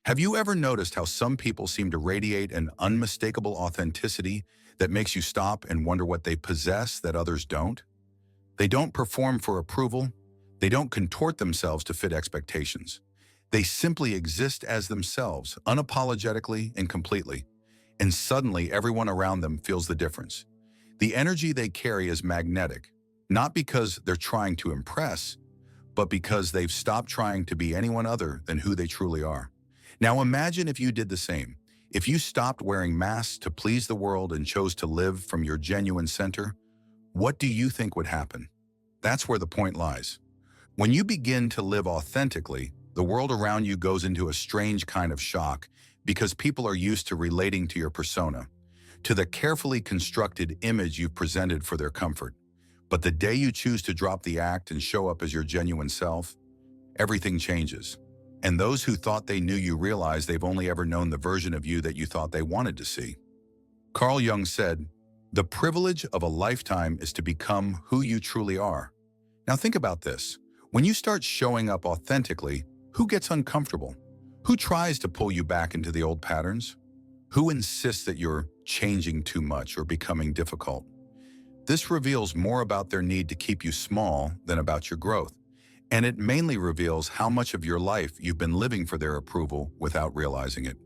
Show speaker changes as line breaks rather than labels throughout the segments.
Have you ever noticed how some people seem to radiate an unmistakable authenticity that makes you stop and wonder what they possess that others don't? They don't perform for approval. They don't contort themselves to fit expectations. They simply exist as themselves, unapologetically and completely. And suddenly everyone around them feels the difference. The energy they carry is magnetic, not because they're trying to impress, but because they've stopped trying to be anyone other than who they truly are. Now imagine if you did the same. If you stopped wearing masks to please the world and chose to live from your genuine center, what do you think would happen? That's where the point lies. When you begin to live authentically, the world around you goes into a strange kind of shock because people are used to relating to your persona, to the carefully constructed image you've presented for their comfort. But the day you choose to drop the act and show up as your genuine self, everything changes. And those who thought they knew you realize they've only ever known the version of you that you thought they wanted to see. Carl Jung said, "The privilege of a lifetime is to become who you truly are." Now think about this. When you start showing up authentically, who gets uncomfortable? Who tries to pull you back into the old patterns? Who insists that you're changing too much or becoming difficult? This reveals more about their need to keep you small than about your growth. And it mainly reveals how much of your life you've been living for their approval without realizing it.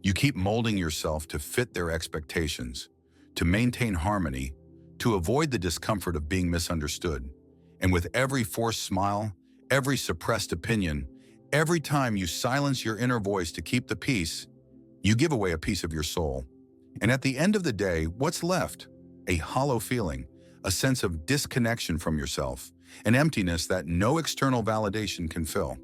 You keep molding yourself to fit their expectations, to maintain harmony, to avoid the discomfort of being misunderstood. And with every forced smile, every suppressed opinion, every time you silence your inner voice to keep the peace, you give away a piece of your soul. And at the end of the day, what's left? A hollow feeling, a sense of disconnection from yourself, an emptiness that no external validation can fill.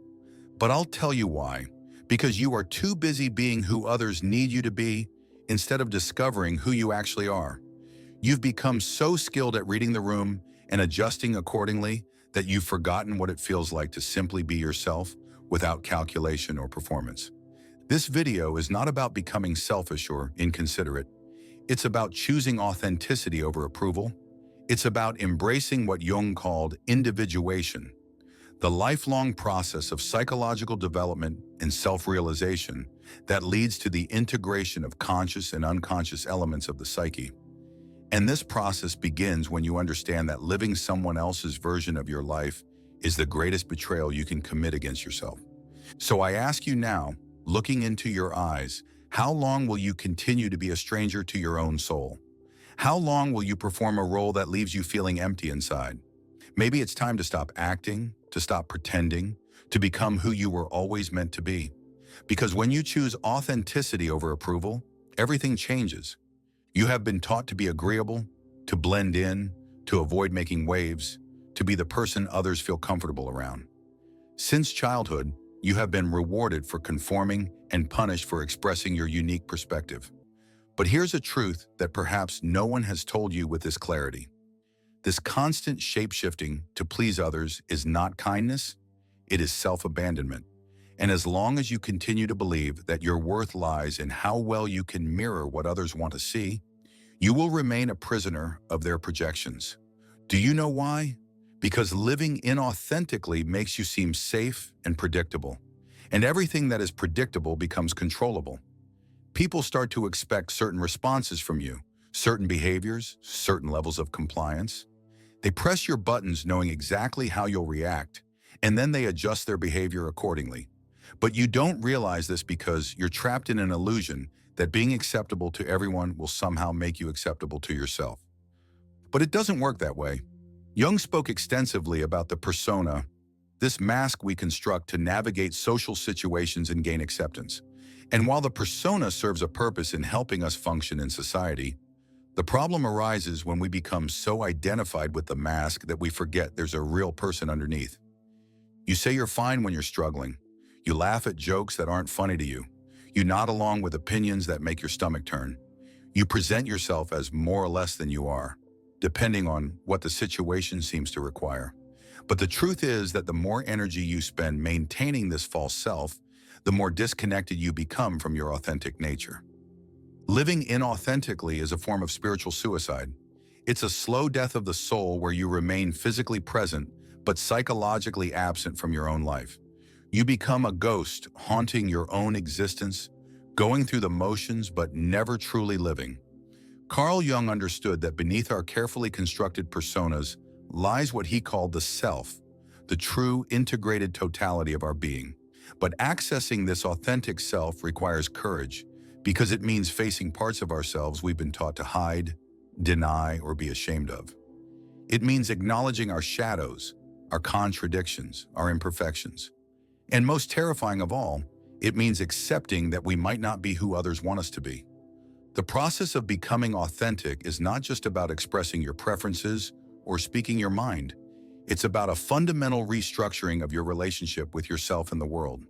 But I'll tell you why. Because you are too busy being who others need you to be instead of discovering who you actually are. You've become so skilled at reading the room and adjusting accordingly that you've forgotten what it feels like to simply be yourself without calculation or performance. This video is not about becoming selfish or inconsiderate. It's about choosing authenticity over approval. It's about embracing what Jung called individuation, the lifelong process of psychological development and self-realization that leads to the integration of conscious and unconscious elements of the psyche. And this process begins when you understand that living someone else's version of your life is the greatest betrayal you can commit against yourself. So I ask you now, looking into your eyes, how long will you continue to be a stranger to your own soul? How long will you perform a role that leaves you feeling empty inside? Maybe it's time to stop acting, to stop pretending, to become who you were always meant to be. Because when you choose authenticity over approval, everything changes. You have been taught to be agreeable, to blend in, to avoid making waves, to be the person others feel comfortable around. Since childhood, you have been rewarded for conforming and punished for expressing your unique perspective. But here's a truth that perhaps no one has told you with this clarity. This constant shape-shifting to please others is not kindness, it is self-abandonment. And as long as you continue to believe that your worth lies in how well you can mirror what others want to see, you will remain a prisoner of their projections. Do you know why? Because living inauthentically makes you seem safe and predictable. And everything that is predictable becomes controllable. People start to expect certain responses from you, certain behaviors, certain levels of compliance. They press your buttons knowing exactly how you'll react, and then they adjust their behavior accordingly. But you don't realize this because you're trapped in an illusion that being acceptable to everyone will somehow make you acceptable to yourself. But it doesn't work that way. Jung spoke extensively about the persona, this mask we construct to navigate social situations and gain acceptance. And while the persona serves a purpose in helping us function in society, the problem arises when we become so identified with the mask that we forget there's a real person underneath. You say you're fine when you're struggling. You laugh at jokes that aren't funny to you. You nod along with opinions that make your stomach turn. You present yourself as more or less than you are, depending on what the situation seems to require. But the truth is that the more energy you spend maintaining this false self, the more disconnected you become from your authentic nature. Living inauthentically is a form of spiritual suicide. It's a slow death of the soul where you remain physically present but psychologically absent from your own life. You become a ghost, haunting your own existence, going through the motions but never truly living. Carl Jung understood that beneath our carefully constructed personas lies what he called the self, the true integrated totality of our being. But accessing this authentic self requires courage, because it means facing parts of ourselves we've been taught to hide, deny, or be ashamed of. It means acknowledging our shadows, our contradictions, our imperfections. And most terrifying of all, it means accepting that we might not be who others want us to be. The process of becoming authentic is not just about expressing your preferences or speaking your mind. It's about a fundamental restructuring of your relationship with yourself and the world.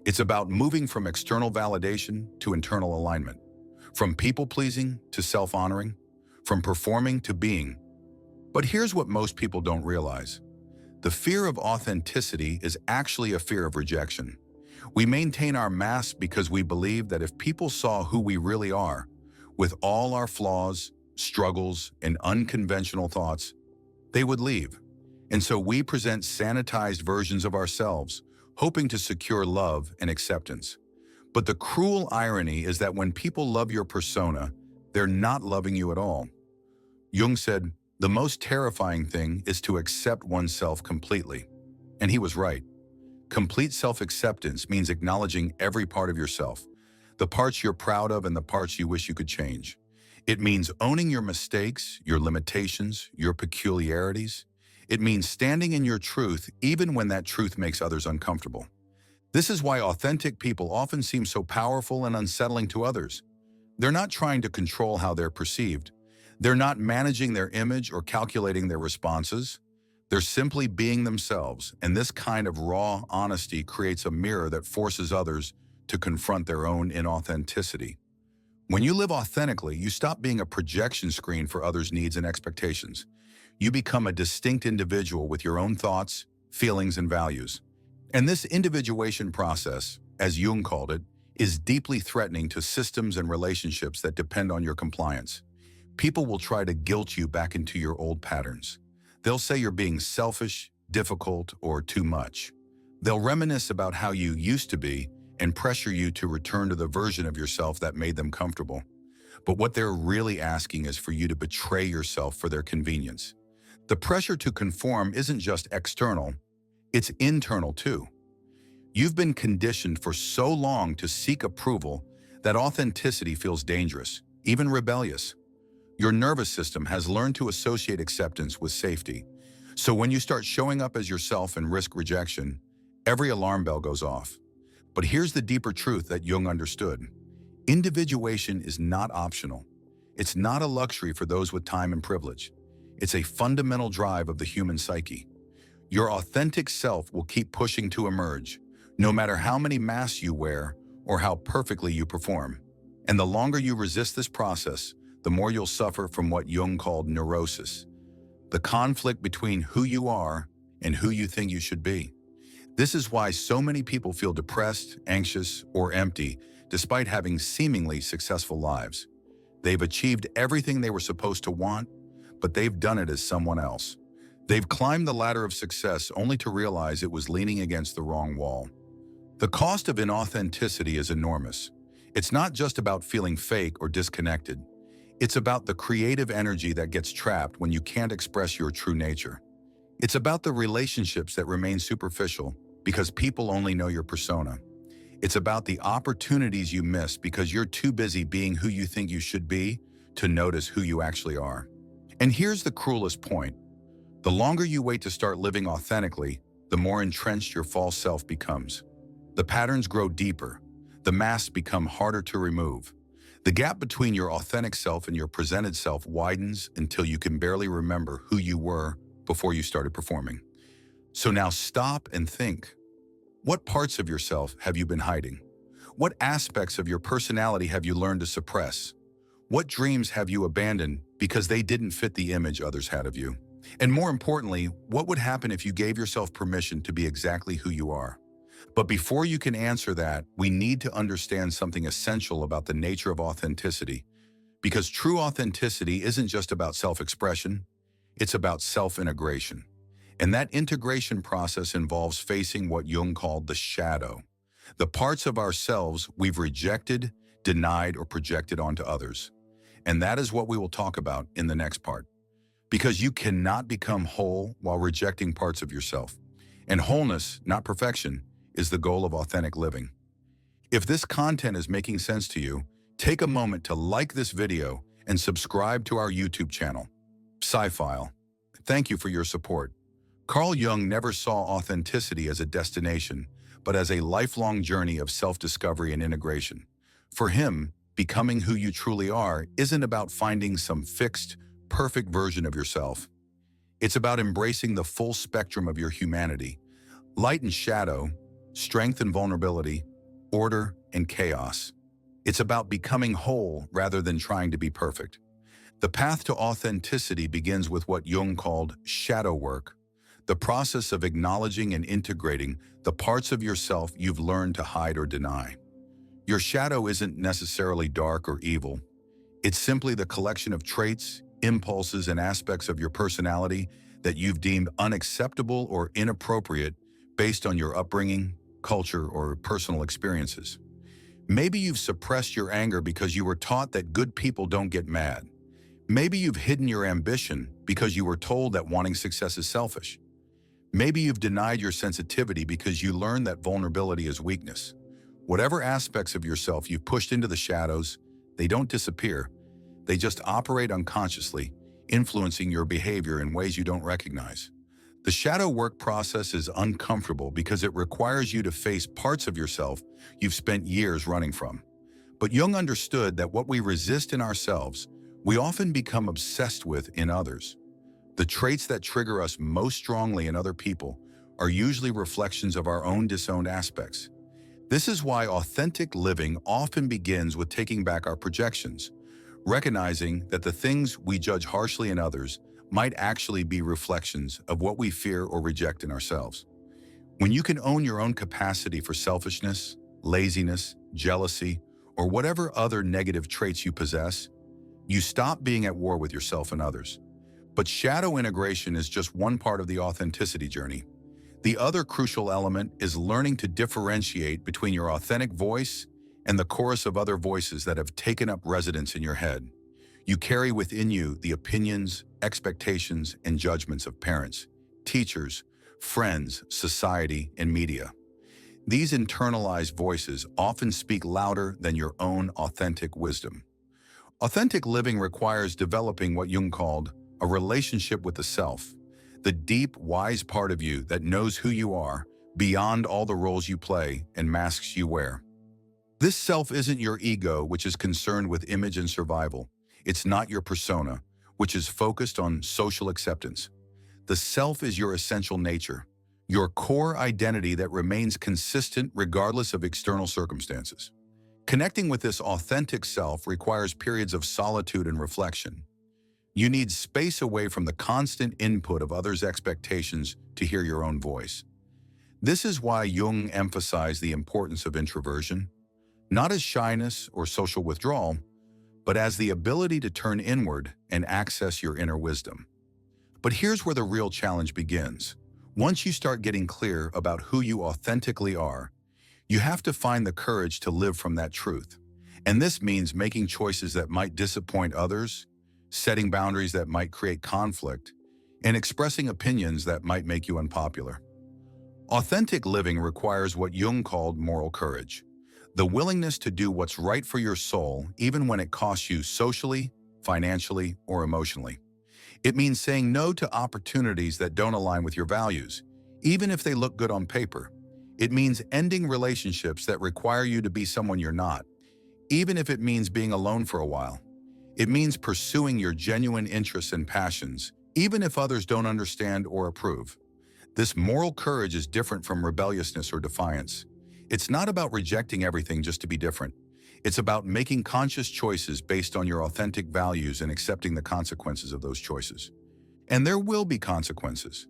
It's about moving from external validation to internal alignment, from people-pleasing to self-honoring, from performing to being. But here's what most people don't realize. The fear of authenticity is actually a fear of rejection. We maintain our masks because we believe that if people saw who we really are, with all our flaws, struggles, and unconventional thoughts, they would leave. And so we present sanitized versions of ourselves, hoping to secure love and acceptance. But the cruel irony is that when people love your persona, they're not loving you at all. Jung said, "The most terrifying thing is to accept oneself completely." And he was right. Complete self-acceptance means acknowledging every part of yourself, the parts you're proud of and the parts you wish you could change. It means owning your mistakes, your limitations, your peculiarities. It means standing in your truth even when that truth makes others uncomfortable. This is why authentic people often seem so powerful and unsettling to others. They're not trying to control how they're perceived. They're not managing their image or calculating their responses. They're simply being themselves, and this kind of raw honesty creates a mirror that forces others to confront their own inauthenticity. When you live authentically, you stop being a projection screen for others' needs and expectations. You become a distinct individual with your own thoughts, feelings, and values. And this individuation process, as Jung called it, is deeply threatening to systems and relationships that depend on your compliance. People will try to guilt you back into your old patterns. They'll say you're being selfish, difficult, or too much. They'll reminisce about how you used to be and pressure you to return to the version of yourself that made them comfortable. But what they're really asking is for you to betray yourself for their convenience. The pressure to conform isn't just external, it's internal too. You've been conditioned for so long to seek approval that authenticity feels dangerous, even rebellious. Your nervous system has learned to associate acceptance with safety. So when you start showing up as yourself and risk rejection, every alarm bell goes off. But here's the deeper truth that Jung understood. Individuation is not optional. It's not a luxury for those with time and privilege. It's a fundamental drive of the human psyche. Your authentic self will keep pushing to emerge, no matter how many masks you wear or how perfectly you perform. And the longer you resist this process, the more you'll suffer from what Jung called neurosis, the conflict between who you are and who you think you should be. This is why so many people feel depressed, anxious, or empty, despite having seemingly successful lives. They've achieved everything they were supposed to want, but they've done it as someone else. They've climbed the ladder of success only to realize it was leaning against the wrong wall. The cost of inauthenticity is enormous. It's not just about feeling fake or disconnected. It's about the creative energy that gets trapped when you can't express your true nature. It's about the relationships that remain superficial because people only know your persona. It's about the opportunities you miss because you're too busy being who you think you should be to notice who you actually are. And here's the cruelest point. The longer you wait to start living authentically, the more entrenched your false self becomes. The patterns grow deeper. The masks become harder to remove. The gap between your authentic self and your presented self widens until you can barely remember who you were before you started performing. So now stop and think. What parts of yourself have you been hiding? What aspects of your personality have you learned to suppress? What dreams have you abandoned because they didn't fit the image others had of you? And more importantly, what would happen if you gave yourself permission to be exactly who you are? But before you can answer that, we need to understand something essential about the nature of authenticity. Because true authenticity isn't just about self-expression, it's about self-integration. And that integration process involves facing what Jung called the shadow, the parts of ourselves we've rejected, denied, or projected onto others. And that is what we will talk about in the next part. Because you cannot become whole while rejecting parts of yourself. And wholeness, not perfection, is the goal of authentic living. If this content is making sense to you, take a moment to like this video and subscribe to our YouTube channel, PSYphile. Thank you for your support. Carl Jung never saw authenticity as a destination, but as a lifelong journey of self-discovery and integration. For him, becoming who you truly are isn't about finding some fixed, perfect version of yourself. It's about embracing the full spectrum of your humanity, light and shadow, strength and vulnerability, order and chaos. It's about becoming whole rather than trying to be perfect. The path to authenticity begins with what Jung called shadow work, the process of acknowledging and integrating the parts of yourself you've learned to hide or deny. Your shadow isn't necessarily dark or evil. It's simply the collection of traits, impulses, and aspects of your personality that you've deemed unacceptable or inappropriate based on your upbringing, culture, or personal experiences. Maybe you've suppressed your anger because you were taught that good people don't get mad. Maybe you've hidden your ambition because you were told that wanting success is selfish. Maybe you've denied your sensitivity because you learned that vulnerability is weakness. Whatever aspects of yourself you've pushed into the shadows, they don't disappear. They just operate unconsciously, influencing your behavior in ways you don't recognize. The shadow work process is uncomfortable because it requires you to face parts of yourself you've spent years running from. But Jung understood that what we resist in ourselves, we often become obsessed with in others. The traits that trigger us most strongly in other people are usually reflections of our own disowned aspects. This is why authentic living often begins with taking back our projections, recognizing that the things we judge harshly in others might actually be reflections of what we fear or reject in ourselves. When you can own your own capacity for selfishness, laziness, jealousy, or whatever other negative traits you possess, you stop being at war with yourself and others. But shadow integration is just one part of the authenticity journey. The other crucial element is learning to differentiate between your authentic voice and the chorus of other voices that have taken up residence in your head. You carry within you the opinions, expectations, and judgments of parents, teachers, friends, society, and media. These internalized voices often speak louder than your own authentic wisdom. Authentic living requires developing what Jung called a relationship with the self, the deep, wise part of you that knows who you are beyond all the roles you play and masks you wear. This self isn't your ego, which is concerned with image and survival. It's not your persona, which is focused on social acceptance. The self is your essential nature, your core identity that remains consistent regardless of external circumstances. Connecting with this authentic self requires periods of solitude and reflection. You need space away from the constant input of others' expectations to hear your own voice. This is why Jung emphasized the importance of introversion, not as shyness or social withdrawal, but as the ability to turn inward and access your inner wisdom. But here's where the real challenge begins. Once you start getting clear about who you authentically are, you have to find the courage to live from that truth. And this means making choices that might disappoint others, setting boundaries that might create conflict, and expressing opinions that might make you unpopular. Authentic living requires what Jung called moral courage, the willingness to do what's right for your soul, even when it costs you socially, financially, or emotionally. It means saying no to opportunities that don't align with your values, even if they look good on paper. It means ending relationships that require you to be someone you're not, even if it means being alone for a while. It means pursuing your genuine interests and passions, even if others don't understand or approve. This moral courage is different from rebelliousness or defiance. It's not about rejecting everything just to be different. It's about making conscious choices based on your authentic values and accepting the consequences of those choices. And there will be consequences.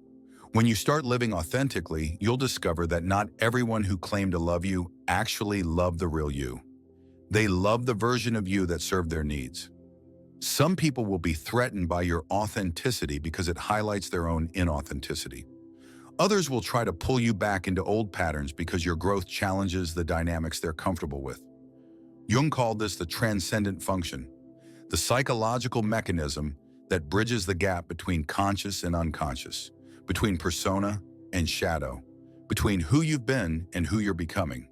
When you start living authentically, you'll discover that not everyone who claimed to love you actually loved the real you. They loved the version of you that served their needs. Some people will be threatened by your authenticity because it highlights their own inauthenticity. Others will try to pull you back into old patterns because your growth challenges the dynamics they're comfortable with. Jung called this the transcendent function, the psychological mechanism that bridges the gap between conscious and unconscious, between persona and shadow, between who you've been and who you're becoming.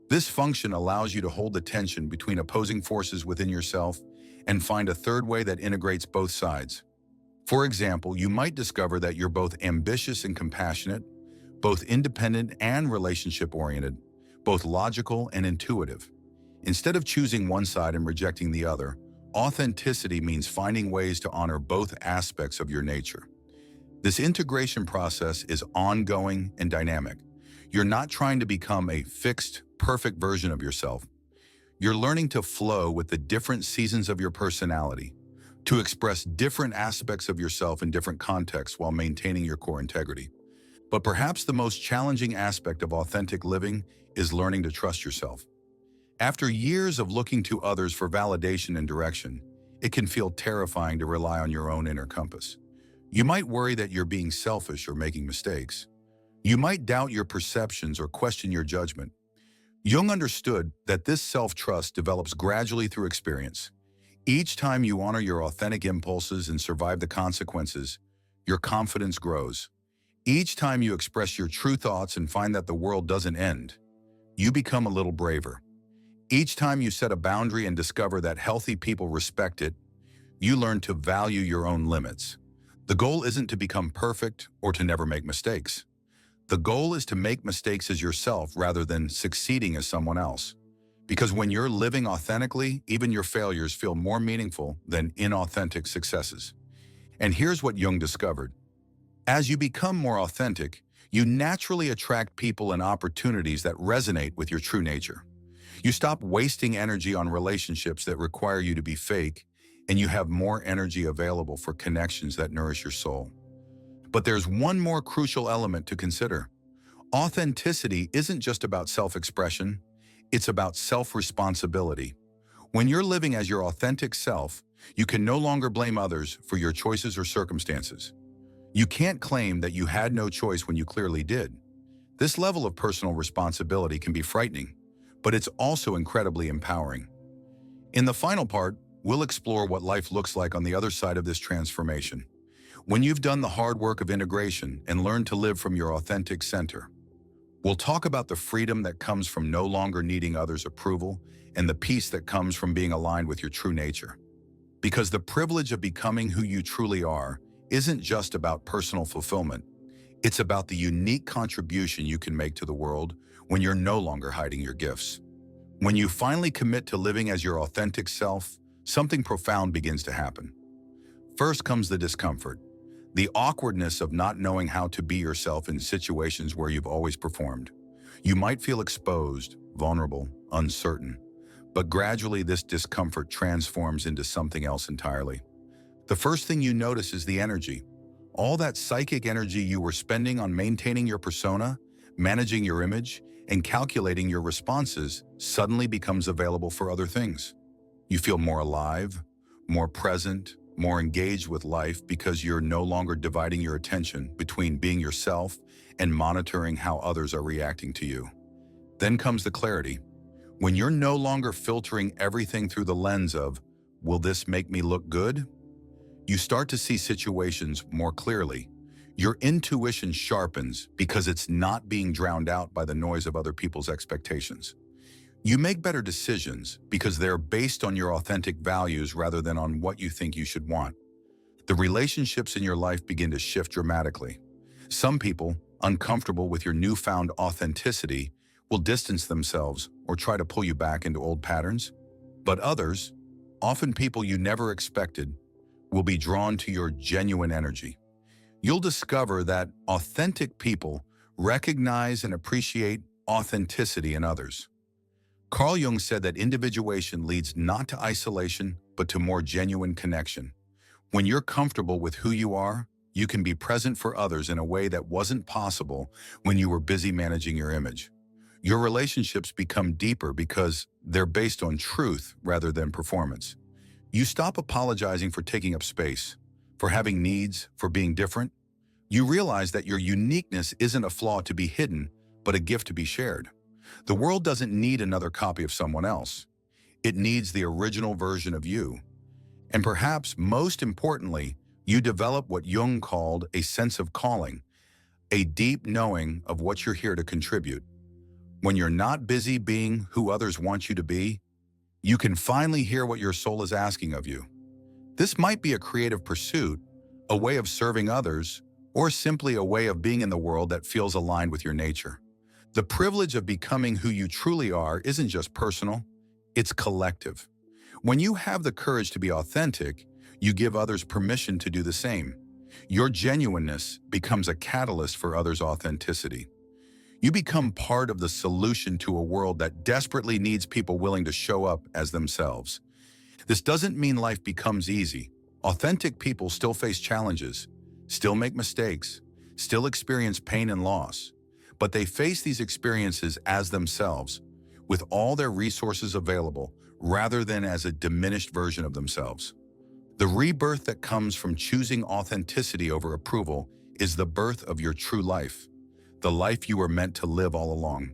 This function allows you to hold the tension between opposing forces within yourself and find a third way that integrates both sides. For example, you might discover that you're both ambitious and compassionate, both independent and relationship-oriented, both logical and intuitive. Instead of choosing one side and rejecting the other, authenticity means finding ways to honor both aspects of your nature. This integration process is ongoing and dynamic. You're not trying to become a fixed, perfect version of yourself. You're learning to flow with the different seasons of your personality, to express different aspects of yourself in different contexts while maintaining your core integrity. But perhaps the most challenging aspect of authentic living is learning to trust yourself. After years of looking to others for validation and direction, it can feel terrifying to rely on your own inner compass. You might worry that you're being selfish or making mistakes. You might doubt your perceptions or question your judgment. Jung understood that this self-trust develops gradually through experience. Each time you honor your authentic impulses and survive the consequences, your confidence grows. Each time you express your true thoughts and find that the world doesn't end, you become a little braver. Each time you set a boundary and discover that healthy people respect it, you learn to value your own limits. The goal isn't to become perfect or to never make mistakes. The goal is to make mistakes as yourself rather than succeeding as someone else. Because when you're living authentically, even your failures feel more meaningful than inauthentic successes. And here's what Jung discovered. As you become more authentic, you naturally attract people and opportunities that resonate with your true nature. You stop wasting energy on relationships that require you to be fake, and you have more energy available for connections that nourish your soul. But there's one more crucial element to consider. Authenticity isn't just about self-expression, it's about self-responsibility. When you're living as your authentic self, you can no longer blame others for your choices or circumstances. You can't claim that you had no choice when you clearly did. This level of personal responsibility can be frightening, but it's also incredibly empowering. In the final part, we'll explore what life looks like on the other side of this transformation. When you've done the hard work of integration and learned to live from your authentic center, we'll talk about the freedom that comes from no longer needing others' approval and the peace that comes from being aligned with your true nature. Because the privilege of becoming who you truly are isn't just about personal fulfillment. It's about the unique contribution you can make to the world when you're no longer hiding your gifts. When you finally commit to living as your authentic self, something profound begins to happen. First comes the discomfort, the awkwardness of not knowing how to be yourself in situations where you've always performed. You might feel exposed, vulnerable, uncertain, but gradually this discomfort transforms into something else entirely. The first thing you notice is the energy. All that psychic energy you were spending on maintaining your persona, managing your image, and calculating your responses suddenly becomes available for other things. You feel more alive, more present, more engaged with life because you're no longer dividing your attention between being yourself and monitoring how others are reacting to you. Then comes the clarity. When you're no longer filtering everything through the lens of, will this make me look good? You start to see situations more clearly. Your intuition sharpens because it's not being drowned out by the noise of other people's expectations. You make better decisions because they're based on your authentic values rather than on what you think you should want. The relationships in your life begin to shift dramatically. Some people, uncomfortable with your newfound authenticity, will distance themselves or try to pull you back into old patterns. But others, often people you never expected, will be drawn to your genuine energy. You'll discover that authentic people recognize and appreciate authenticity in others. Carl Jung said that individuation leads not to isolation, but to more genuine connection. When you're comfortable with who you are, you can be present for others in a way that wasn't possible when you were busy managing your image. Your relationships become deeper because they're based on truth rather than performance. You stop apologizing for taking up space, for having needs, for being different. You realize that your uniqueness isn't a flaw to be hidden, but a gift to be shared. The world doesn't need another copy of someone else. It needs the original version of you. And perhaps most importantly, you develop what Jung called a sense of calling, a deep knowing of what you're here to contribute. When you're not busy being who others want you to be, you can finally hear what your soul is asking of you. This might be a creative pursuit, a way of serving others, or simply a way of being in the world that feels aligned with your nature. The privilege of becoming who you truly are isn't just personal, it's collective. When you have the courage to be authentic, you give others permission to do the same. Your genuineness becomes a catalyst for others' authenticity. You become part of the solution to a world that desperately needs people willing to show up as themselves. This doesn't mean life becomes easy. Authentic people still face challenges, still make mistakes, still experience pain and loss. But they face these experiences as themselves, with all their resources available, rather than as a diminished version of themselves. The rebirth that comes from choosing authenticity over approval is the birth of your true life, the life you were meant to live all along.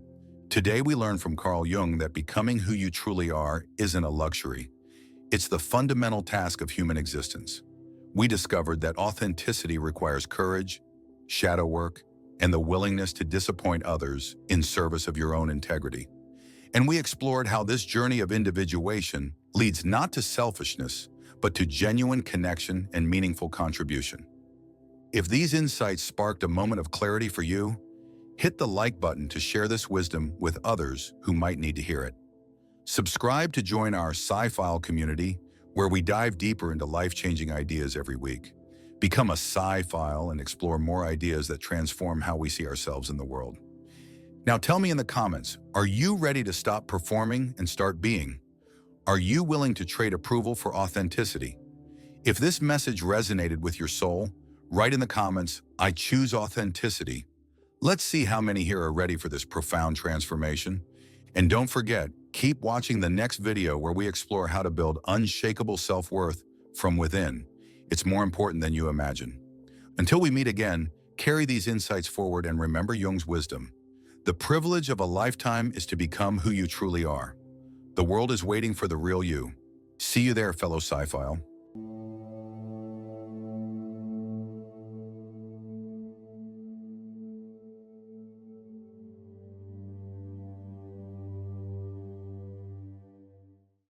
Today we learn from Carl Jung that becoming who you truly are isn't a luxury. It's the fundamental task of human existence. We discovered that authenticity requires courage, shadow work, and the willingness to disappoint others in service of your own integrity. And we explored how this journey of individuation leads not to selfishness, but to genuine connection and meaningful contribution. If these insights sparked a moment of clarity for you, hit the like button to share this wisdom with others who might need to hear it. Subscribe to join our PSYphile community, where we dive deeper into life-changing ideas every week. Become a PSYphile and explore more ideas that transform how we see ourselves in the world. Now tell me in the comments, are you ready to stop performing and start being? Are you willing to trade approval for authenticity? If this message resonated with your soul, write in the comments, "I choose authenticity." Let's see how many here are ready for this profound transformation. And don't forget, keep watching the next video where we explore how to build unshakable self-worth from within. It's more important than you imagine. Until we meet again, carry these insights forward and remember Jung's wisdom. The privilege of a lifetime is to become who you truly are. The world is waiting for the real you. See you there, fellow PSYphile.